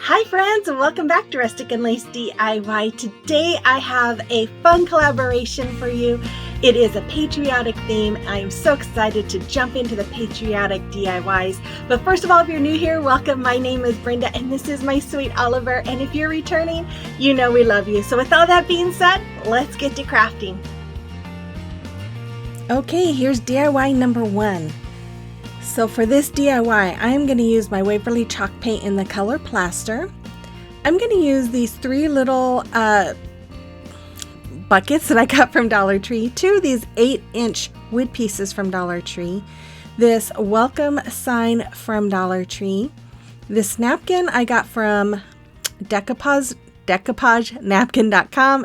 Hi friends, and welcome back to Rustic and Lace DIY. Today I have a fun collaboration for you. It is a patriotic theme. I am so excited to jump into the patriotic DIYs. But first of all, if you're new here, welcome. My name is Brenda and this is my sweet Oliver. And if you're returning, you know we love you. So with all that being said, let's get to crafting. Okay, here's DIY number 1. So for this DIY, I'm going to use my Waverly chalk paint in the color Plaster. I'm going to use these 3 little buckets that I got from Dollar Tree, 2 of these 8-inch wood pieces from Dollar Tree, this welcome sign from Dollar Tree, this napkin I got from DECOUPAGE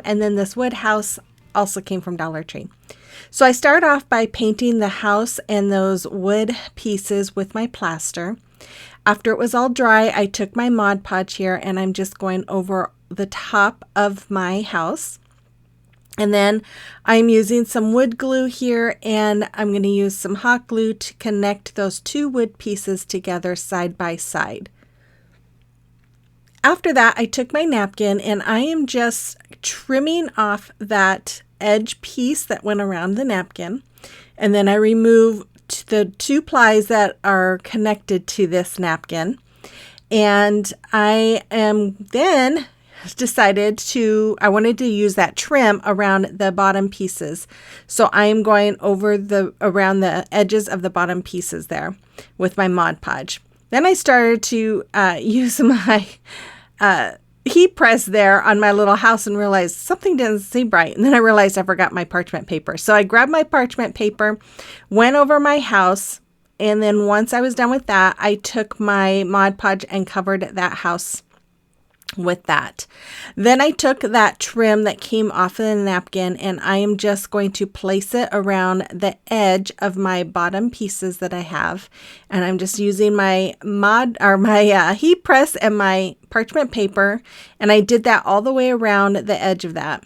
and then this wood house also came from Dollar Tree. So I start off by painting the house and those wood pieces with my plaster. After it was all dry, I took my Mod Podge here and I'm just going over the top of my house. And then I'm using some wood glue here and I'm going to use some hot glue to connect those 2 wood pieces together side by side. After that, I took my napkin and I am just trimming off that edge piece that went around the napkin, and then I remove the 2 plies that are connected to this napkin, and I am then I wanted to use that trim around the bottom pieces, so I am going over around the edges of the bottom pieces there with my Mod Podge. Then I started to use my heat press there on my little house and realized something didn't seem right. And then I realized I forgot my parchment paper. So I grabbed my parchment paper, went over my house, and then once I was done with that, I took my Mod Podge and covered that house with that. Then I took that trim that came off of the napkin and I am just going to place it around the edge of my bottom pieces that I have, and I'm just using my heat press and my parchment paper, and I did that all the way around the edge of that.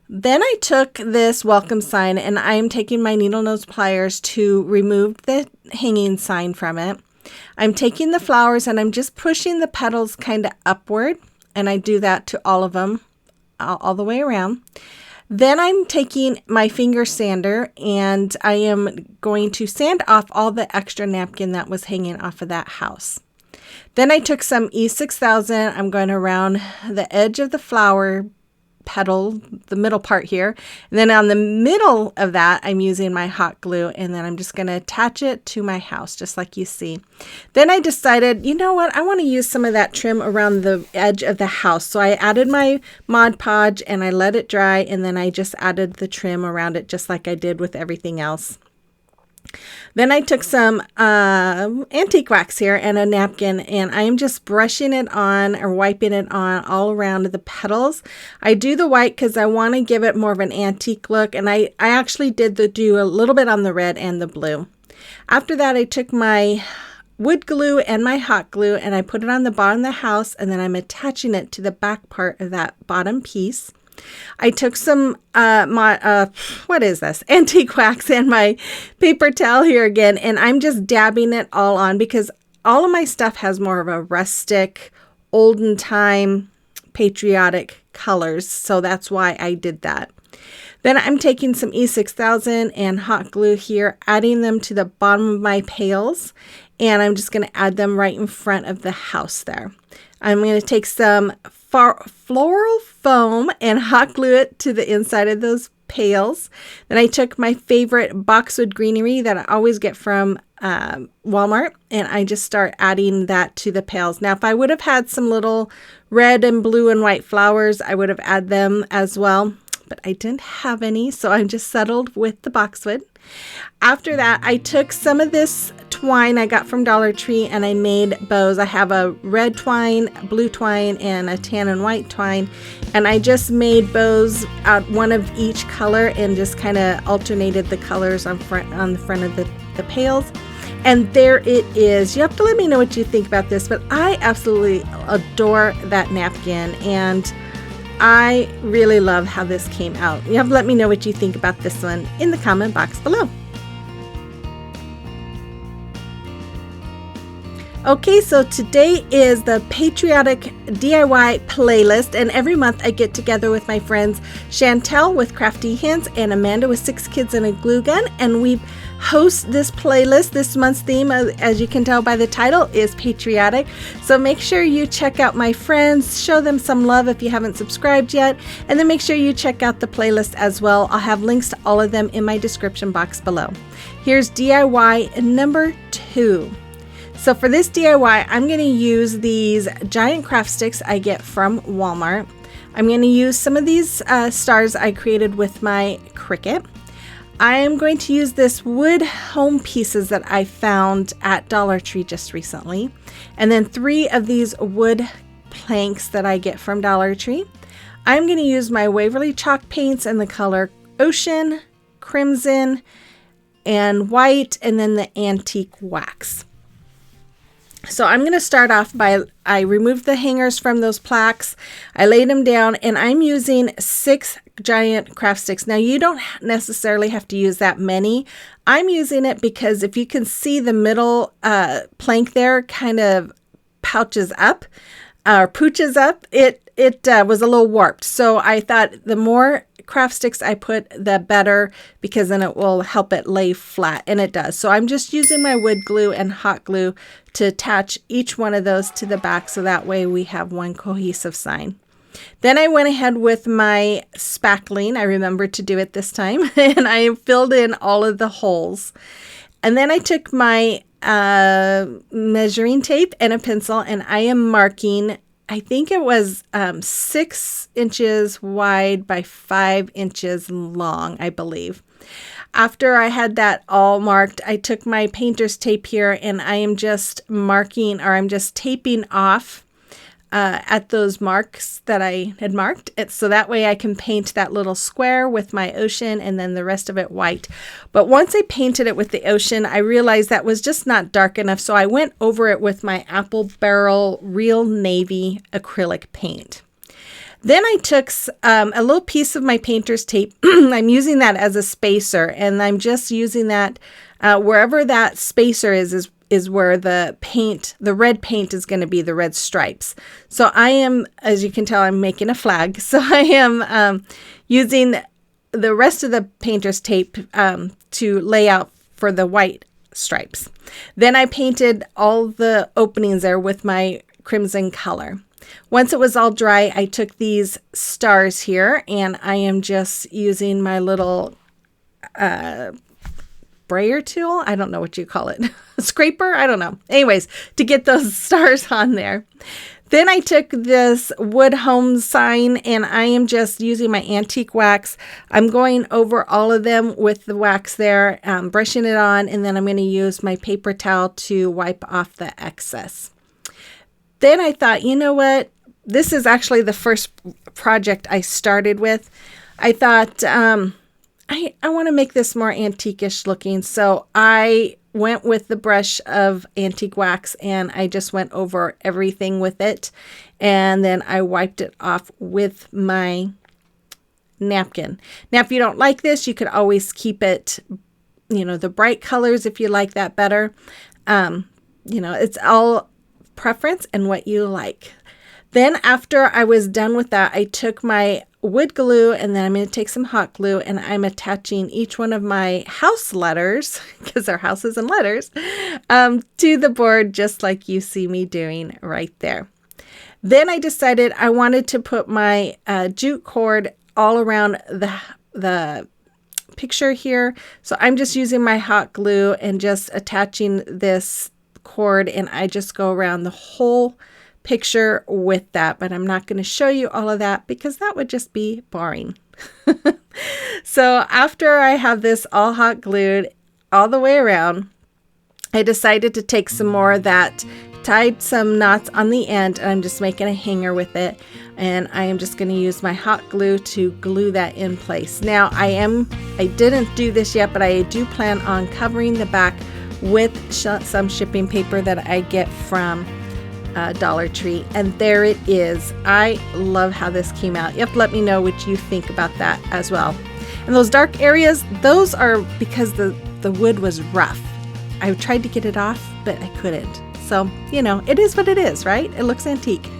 Then I took this welcome sign and I'm taking my needle nose pliers to remove the hanging sign from it. I'm taking the flowers and I'm just pushing the petals kind of upward, and I do that to all of them, all the way around. Then I'm taking my finger sander and I am going to sand off all the extra napkin that was hanging off of that house. Then I took some E6000, I'm going around the edge of the flower petal, the middle part here, and then on the middle of that I'm using my hot glue, and then I'm just going to attach it to my house just like you see. Then I decided, you know what, I want to use some of that trim around the edge of the house, so I added my Mod Podge and I let it dry, and then I just added the trim around it just like I did with everything else. Then I took some antique wax here and a napkin, and I'm just brushing it on or wiping it on all around the petals. I do the white because I want to give it more of an antique look, and I actually did do a little bit on the red and the blue. After that, I took my wood glue and my hot glue and I put it on the bottom of the house, and then I'm attaching it to the back part of that bottom piece. I took some antique wax and my paper towel here again, and I'm just dabbing it all on because all of my stuff has more of a rustic, olden time, patriotic colors, so that's why I did that. Then I'm taking some E6000 and hot glue here, adding them to the bottom of my pails, and I'm just going to add them right in front of the house there. I'm going to take some floral foam and hot glue it to the inside of those pails. Then I took my favorite Boxwood Greenery that I always get from Walmart, and I just start adding that to the pails. Now, if I would have had some little red and blue and white flowers, I would have added them as well, but I didn't have any, so I just settled with the Boxwood. After that, I took some of this twine I got from Dollar Tree and I made bows. I have a red twine, blue twine, and a tan and white twine, and I just made bows out one of each color and just kind of alternated the colors on the front of the pails. And there it is. You have to let me know what you think about this, but I absolutely adore that napkin, and I really love how this came out. You have to let me know what you think about this one in the comment box below. Okay, so today is the Patriotic DIY playlist, and every month I get together with my friends Shantell with Crafty Hints and Amanda with 6 Kids and a Glue Gun, and we host this playlist. This month's theme, as you can tell by the title, is Patriotic. So make sure you check out my friends, show them some love if you haven't subscribed yet, and then make sure you check out the playlist as well. I'll have links to all of them in my description box below. Here's DIY number 2. So for this DIY, I'm going to use these giant craft sticks I get from Walmart. I'm going to use some of these stars I created with my Cricut. I am going to use this wood home pieces that I found at Dollar Tree just recently. And then 3 of these wood planks that I get from Dollar Tree. I'm going to use my Waverly chalk paints in the color Ocean, Crimson, and White, and then the antique wax. So I'm going to start off by, I removed the hangers from those plaques, I laid them down, and I'm using 6 giant craft sticks. Now you don't necessarily have to use that many. I'm using it because if you can see the middle plank there kind of pouches up, or pooches up, it was a little warped. So I thought the more craft sticks I put, the better, because then it will help it lay flat, and it does. So I'm just using my wood glue and hot glue to attach each one of those to the back, so that way we have one cohesive sign. Then I went ahead with my spackling. I remembered to do it this time, and I filled in all of the holes. And then I took my measuring tape and a pencil, and I am marking, I think it was 6 inches wide by 5 inches long, I believe. After I had that all marked, I took my painter's tape here, and I am just marking, or I'm just taping off at those marks that I had marked. So that way I can paint that little square with my ocean and then the rest of it white. But once I painted it with the ocean, I realized that was just not dark enough. So I went over it with my Apple Barrel Real Navy acrylic paint. Then I took a little piece of my painter's tape. I'm using that as a spacer, and I'm just using that wherever that spacer is where the paint, the red paint is going to be the red stripes. So I am, as you can tell, I'm making a flag. So I am using the rest of the painter's tape to lay out for the white stripes. Then I painted all the openings there with my crimson color. Once it was all dry, I took these stars here, and I am just using my little brayer tool. I don't know what you call it. Scraper? I don't know. Anyways, to get those stars on there. Then I took this wood home sign, and I am just using my antique wax. I'm going over all of them with the wax there, brushing it on, and then I'm going to use my paper towel to wipe off the excess. Then I thought, you know what? This is actually the first project I started with. I thought, I want to make this more antique-ish looking. So I went with the brush of antique wax, and I just went over everything with it. And then I wiped it off with my napkin. Now, if you don't like this, you could always keep it, the bright colors if you like that better. It's all preference and what you like. Then after I was done with that, I took my wood glue, and then I'm going to take some hot glue, and I'm attaching each one of my house letters, because they're houses and letters, to the board, just like you see me doing right there. Then I decided I wanted to put my jute cord all around the picture here. So I'm just using my hot glue and just attaching this cord, and I just go around the whole picture with that, but I'm not going to show you all of that because that would just be boring. So after I have this all hot glued all the way around, I decided to take some more of that, tied some knots on the end, and I'm just making a hanger with it, and I am just going to use my hot glue to glue that in place. Now I didn't do this yet, but I do plan on covering the back with some shipping paper that I get from Dollar Tree, and there it is. I love how this came out. You have to let me know what you think about that as well. And those dark areas, those are because the wood was rough. I tried to get it off, but I couldn't. So, you know, it is what it is, right? It looks antique.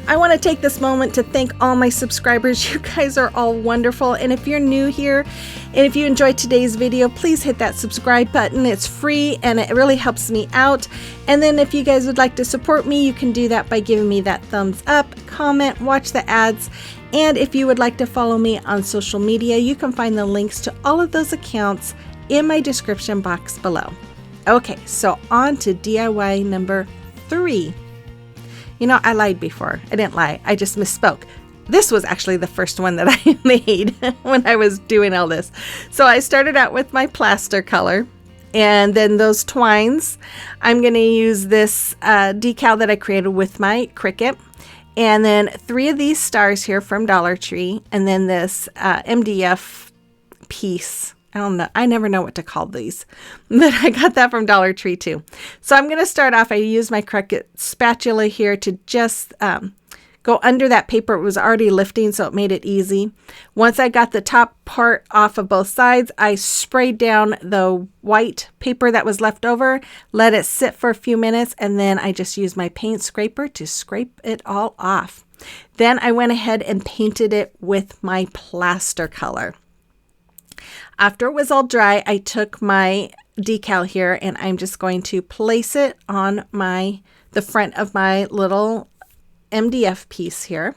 I want to take this moment to thank all my subscribers. You guys are all wonderful. And if you're new here, and if you enjoyed today's video, please hit that subscribe button. It's free and it really helps me out. And then if you guys would like to support me, you can do that by giving me that thumbs up, comment, watch the ads. And if you would like to follow me on social media, you can find the links to all of those accounts in my description box below. Okay, so on to DIY number 3. You know, I lied before. I didn't lie. I just misspoke. This was actually the first one that I made when I was doing all this. So I started out with my plaster color and then those twines. I'm going to use this decal that I created with my Cricut. And then 3 of these stars here from Dollar Tree. And then this MDF piece. I don't know. I never know what to call these, but I got that from Dollar Tree too. So I'm going to start off. I use my Cricut spatula here to just go under that paper. It was already lifting, so it made it easy. Once I got the top part off of both sides, I sprayed down the white paper that was left over, let it sit for a few minutes, and then I just used my paint scraper to scrape it all off. Then I went ahead and painted it with my plaster color. After it was all dry, I took my decal here and I'm just going to place it on the front of my little MDF piece here.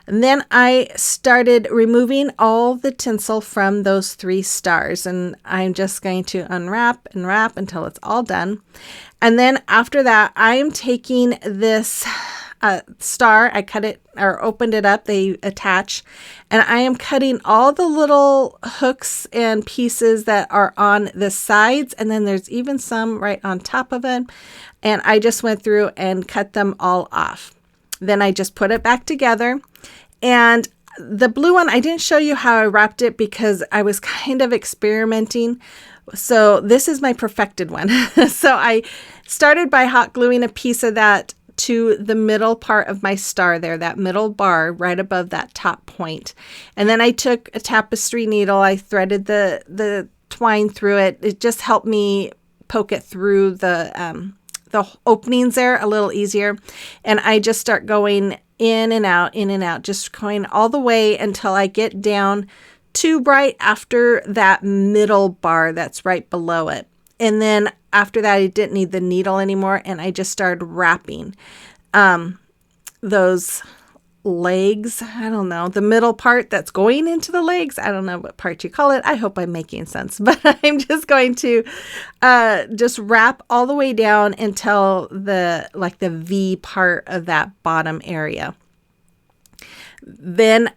And then I started removing all the tinsel from those 3 stars, and I'm just going to unwrap and wrap until it's all done. And then after that, I am taking this star. I cut it or opened it up. They attach, and I am cutting all the little hooks and pieces that are on the sides, and then there's even some right on top of it, and I just went through and cut them all off. Then I just put it back together. And the blue one, I didn't show you how I wrapped it because I was kind of experimenting. So this is my perfected one. So I started by hot gluing a piece of that to the middle part of my star there, that middle bar right above that top point. And then I took a tapestry needle. I threaded the twine through it. It just helped me poke it through the openings there a little easier. And I just start going in and out, just going all the way until I get down to right after that middle bar that's right below it. And then after that, I didn't need the needle anymore, and I just started wrapping those legs. I don't know, the middle part that's going into the legs. I don't know what part you call it. I hope I'm making sense, but I'm just going to just wrap all the way down until the V part of that bottom area. Then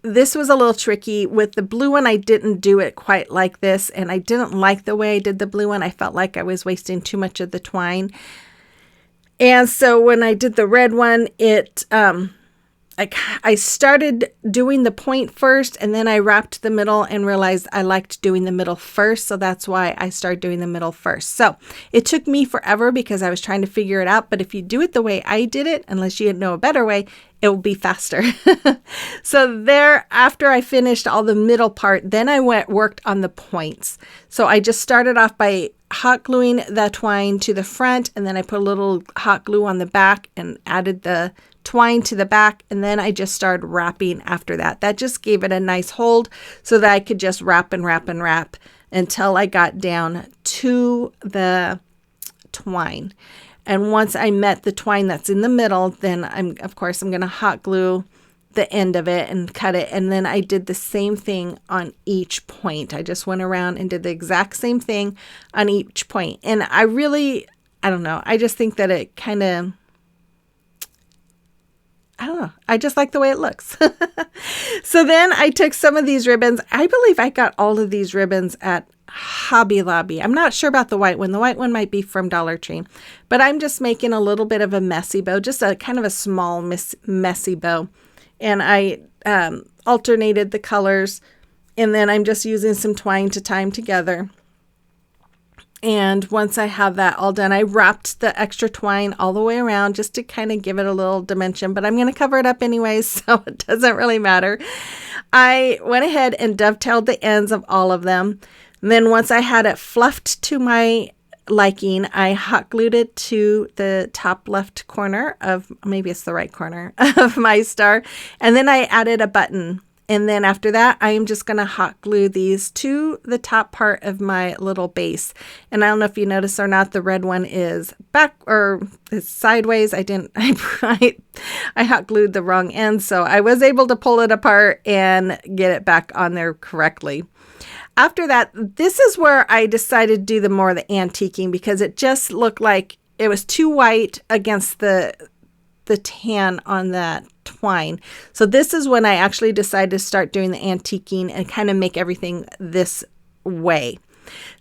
this was a little tricky. With the blue one, I didn't do it quite like this, and I didn't like the way I did the blue one. I felt like I was wasting too much of the twine. And so when I did the red one, I started doing the point first, and then I wrapped the middle and realized I liked doing the middle first. So that's why I started doing the middle first. So it took me forever because I was trying to figure it out. But if you do it the way I did it, unless you know a better way, it will be faster. So there, after I finished all the middle part, then I worked on the points. So I just started off by hot gluing the twine to the front, and then I put a little hot glue on the back and added the twine to the back, and then I just started wrapping after that. That just gave it a nice hold so that I could just wrap and wrap and wrap until I got down to the twine. And once I met the twine that's in the middle, then I'm going to hot glue the end of it and cut it. And then I did the same thing on each point. I just went around and did the exact same thing on each point. And I don't know. I just think that it kind of, I don't know. I just like the way it looks. So then I took some of these ribbons. I believe I got all of these ribbons at Hobby Lobby. I'm not sure about the white one. The white one might be from Dollar Tree, but I'm just making a little bit of a messy bow, just a kind of a small messy bow. And I alternated the colors, and then I'm just using some twine to tie them together. And once I have that all done, I wrapped the extra twine all the way around just to kind of give it a little dimension, but I'm going to cover it up anyways, so it doesn't really matter. I went ahead and dovetailed the ends of all of them. And then once I had it fluffed to my liking, I hot glued it to the top left corner of, maybe it's the right corner of my star. And then I added a button. And then after that, I am just going to hot glue these to the top part of my little base. And I don't know if you notice or not, the red one is back or is sideways. I hot glued the wrong end. So I was able to pull it apart and get it back on there correctly. After that, this is where I decided to do the more of the antiquing, because it just looked like it was too white against the tan on that twine. So this is when I actually decided to start doing the antiquing and kind of make everything this way.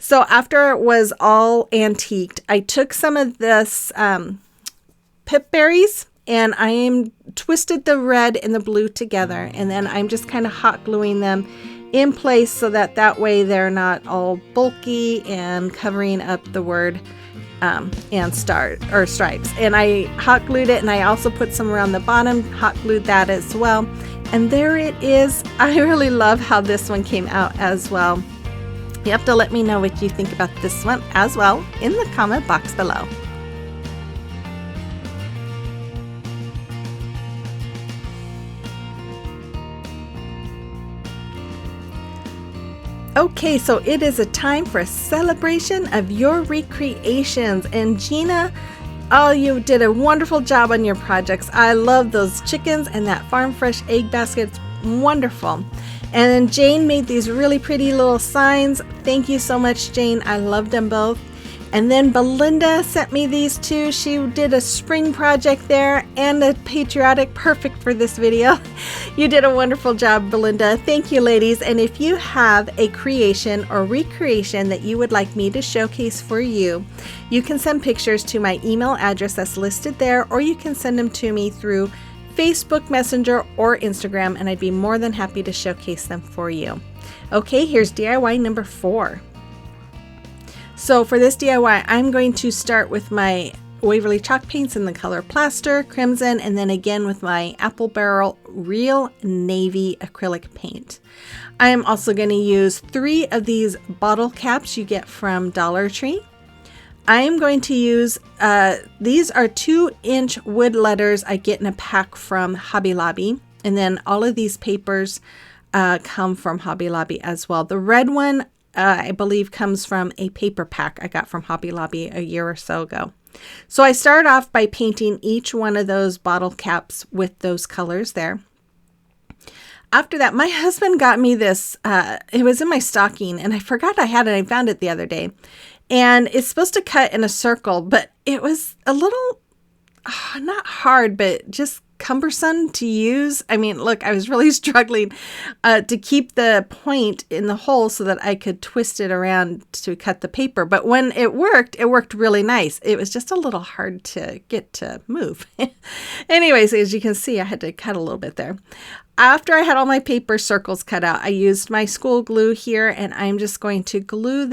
So after it was all antiqued, I took some of this pip berries and I twisted the red and the blue together, and then I'm just kind of hot gluing them in place so that way they're not all bulky and covering up the word and stripes. And I hot glued it, and I also put some around the bottom, hot glued that as well. And there it is. I really love how this one came out as well. You have to let me know what you think about this one as well in the comment box below. Okay, so it is a time for a celebration of your recreations. And Gina, oh, you did a wonderful job on your projects. I love those chickens and that farm fresh egg basket. It's wonderful. And then Jane made these really pretty little signs. Thank you so much, Jane. I loved them both. And then Belinda sent me these two. She did a spring project there and a Patriotic, perfect for this video. You did a wonderful job, Belinda. Thank you, ladies. And if you have a creation or recreation that you would like me to showcase for you, you can send pictures to my email address that's listed there, or you can send them to me through Facebook Messenger or Instagram, and I'd be more than happy to showcase them for you. Okay, here's DIY number 4. So for this DIY, I'm going to start with my Waverly chalk paints in the color Plaster, Crimson, and then again with my Apple Barrel Real Navy acrylic paint. I am also going to use 3 of these bottle caps you get from Dollar Tree. I am going to use, these are 2-inch wood letters I get in a pack from Hobby Lobby. And then all of these papers come from Hobby Lobby as well. The red one, I believe, comes from a paper pack I got from Hobby Lobby a year or so ago. So I started off by painting each one of those bottle caps with those colors there. After that, my husband got me this, it was in my stocking, and I forgot I had it. I found it the other day. And it's supposed to cut in a circle, but it was a little, not hard, but just cumbersome to use. I mean, look, I was really struggling to keep the point in the hole so that I could twist it around to cut the paper. But when it worked really nice. It was just a little hard to get to move. Anyways, as you can see, I had to cut a little bit there. After I had all my paper circles cut out, I used my school glue here, and I'm just going to glue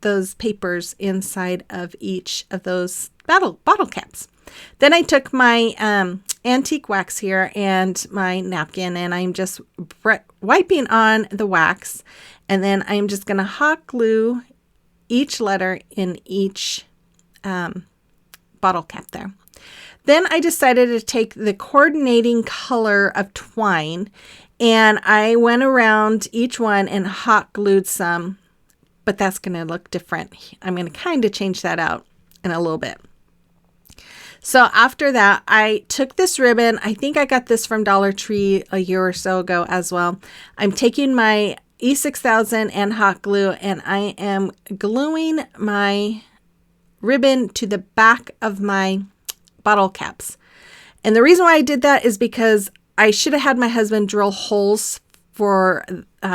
those papers inside of each of those bottle caps. Then I took my antique wax here and my napkin, and I'm just wiping on the wax, and then I'm just going to hot glue each letter in each bottle cap there. Then I decided to take the coordinating color of twine, and I went around each one and hot glued some, but that's going to look different. I'm going to kind of change that out in a little bit. So after that, I took this ribbon. I think I got this from Dollar Tree a year or so ago as well. I'm taking my E6000 and hot glue, and I am gluing my ribbon to the back of my bottle caps. And the reason why I did that is because I should have had my husband drill holes for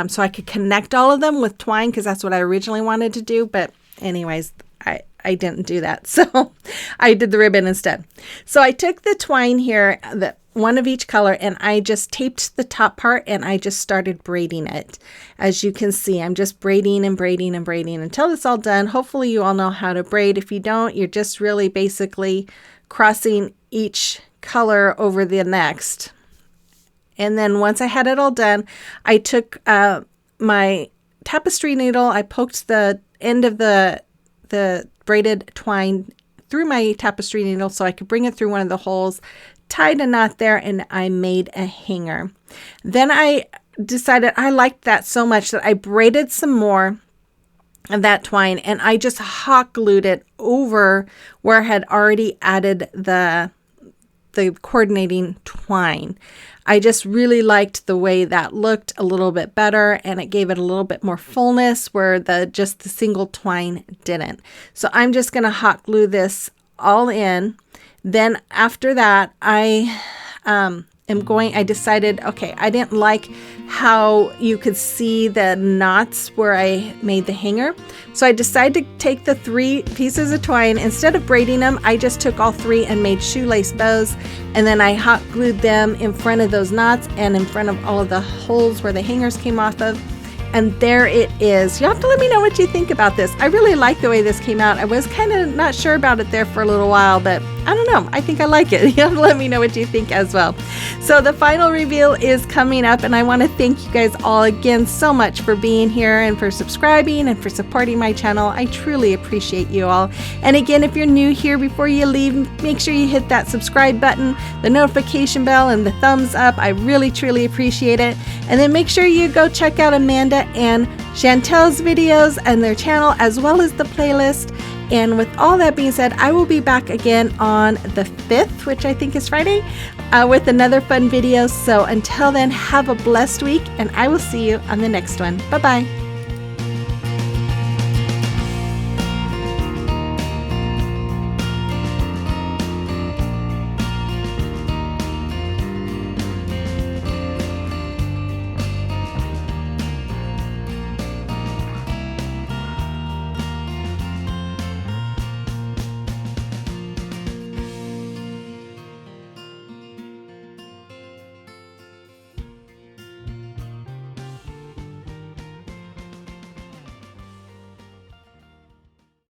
so I could connect all of them with twine, because that's what I originally wanted to do. But anyways, I didn't do that. So I did the ribbon instead. So I took the twine here, the one of each color, and I just taped the top part, and I just started braiding it. As you can see, I'm just braiding and braiding and braiding until it's all done. Hopefully you all know how to braid. If you don't, you're just really basically crossing each color over the next. And then once I had it all done, I took my tapestry needle, I poked the end of the braided twine through my tapestry needle so I could bring it through one of the holes, tied a knot there, and I made a hanger. Then I decided I liked that so much that I braided some more of that twine, and I just hot glued it over where I had already added the coordinating twine. I just really liked the way that looked a little bit better, and it gave it a little bit more fullness where just the single twine didn't. So I'm just going to hot glue this all in. Then after that, I decided, okay, I didn't like how you could see the knots where I made the hanger. So I decided to take the 3 pieces of twine. Instead of braiding them, I just took all 3 and made shoelace bows. And then I hot glued them in front of those knots and in front of all of the holes where the hangers came off of. And there it is. You'll have to let me know what you think about this. I really like the way this came out. I was kind of not sure about it there for a little while, but I don't know. I think I like it. You'll have to let me know what you think as well. So the final reveal is coming up, and I want to thank you guys all again so much for being here and for subscribing and for supporting my channel. I truly appreciate you all. And again, if you're new here, before you leave, make sure you hit that subscribe button, the notification bell, and the thumbs up. I really, truly appreciate it. And then make sure you go check out Amanda and Shantell's videos and their channel, as well as the playlist. And with all that being said, I will be back again on the 5th, which I think is Friday, with another fun video. So until then, have a blessed week, and I will see you on the next one. Bye-bye.